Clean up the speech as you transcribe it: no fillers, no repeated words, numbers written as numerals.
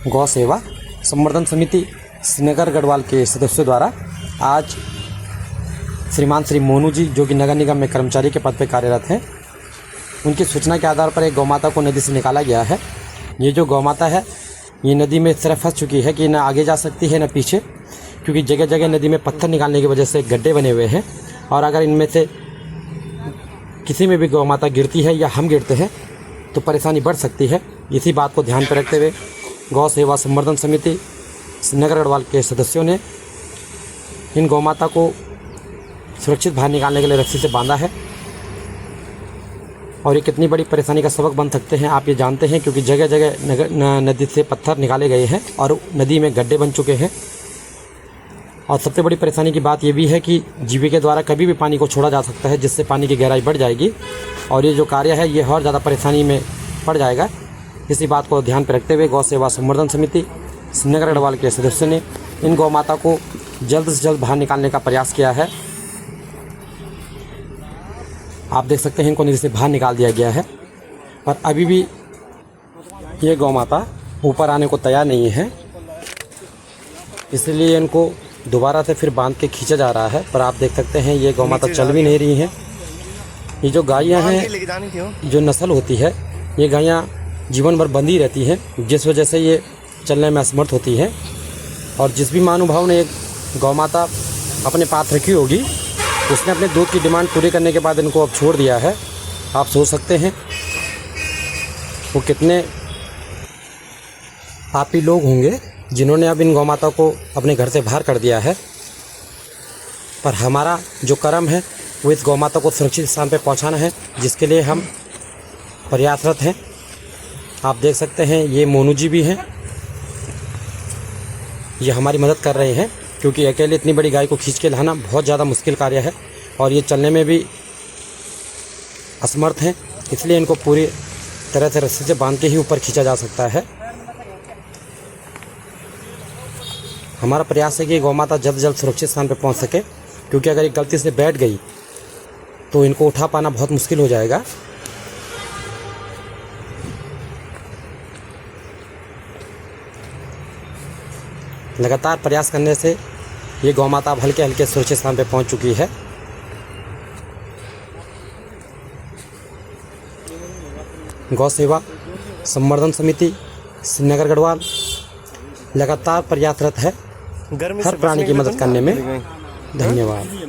गौ सेवा संवर्धन समिति श्रीनगर गढ़वाल के सदस्यों द्वारा आज श्रीमान श्री मोनू जी, जो कि नगर निगम में कर्मचारी के पद पर कार्यरत हैं, उनकी सूचना के आधार पर एक गौ माता को नदी से निकाला गया है। ये जो गौ माता है ये नदी में इस तरह फंस चुकी है कि न आगे जा सकती है न पीछे, क्योंकि जगह जगह नदी में पत्थर निकालने की वजह से गड्ढे बने हुए हैं और अगर इनमें से किसी में भी गौ माता गिरती है या हम गिरते हैं तो परेशानी बढ़ सकती है। इसी बात को ध्यान पर रखते हुए गौ सेवा संवर्धन समिति श्रीनगर गढ़वाल के सदस्यों ने इन गौ माता को सुरक्षित बाहर निकालने के लिए रस्सी से बांधा है। और ये कितनी बड़ी परेशानी का सबक बन सकते हैं आप ये जानते हैं, क्योंकि जगह जगह नदी से पत्थर निकाले गए हैं और नदी में गड्ढे बन चुके हैं। और सबसे बड़ी परेशानी की बात ये भी है कि जीवी के द्वारा कभी भी पानी को छोड़ा जा सकता है, जिससे पानी की गहराई बढ़ जाएगी और ये जो कार्य है ये और ज़्यादा परेशानी में पड़ जाएगा। इसी बात को ध्यान पर रखते हुए गौ सेवा संवर्धन समिति श्रीनगर गढ़वाल के सदस्यों ने इन गौ माता को जल्द से जल्द बाहर निकालने का प्रयास किया है। आप देख सकते हैं इनको नदी से बाहर निकाल दिया गया है और अभी भी ये गौ माता ऊपर आने को तैयार नहीं है, इसलिए इनको दोबारा से फिर बांध के खींचा जा रहा है। पर आप देख सकते हैं ये गौ माता चल भी नहीं रही हैं। ये जो गायें हैं, जो नस्ल होती है, ये गायें जीवन भर बंधी रहती हैं, जिस वजह से ये चलने में असमर्थ होती हैं। और जिस भी महानुभाव ने एक गौ माता अपने पास रखी होगी उसने अपने दूध की डिमांड पूरी करने के बाद इनको अब छोड़ दिया है। आप सोच सकते हैं वो कितने पापी लोग होंगे जिन्होंने अब इन गौ माता को अपने घर से बाहर कर दिया है। पर हमारा जो कर्म है वो इस गौ माता को सुरक्षित स्थान पर पहुंचाना है, जिसके लिए हम प्रयासरत हैं। आप देख सकते हैं ये मोनू जी भी हैं, ये हमारी मदद कर रहे हैं, क्योंकि अकेले इतनी बड़ी गाय को खींच के लाना बहुत ज़्यादा मुश्किल कार्य है और ये चलने में भी असमर्थ हैं। इसलिए इनको पूरी तरह से रस्सी से बांध के ही ऊपर खींचा जा सकता है। हमारा प्रयास है कि गौ माता जल्द से जल्द सुरक्षित स्थान पर पहुंच सके, क्योंकि अगर ये गलती से बैठ गई तो इनको उठा पाना बहुत मुश्किल हो जाएगा। लगातार प्रयास करने से ये गौ माता अब हल्के हल्के सुरक्षित स्थान पर पहुंच चुकी है। गौ सेवा संवर्धन समिति श्रीनगर गढ़वाल लगातार प्रयासरत है हर प्राणी की मदद करने में। धन्यवाद।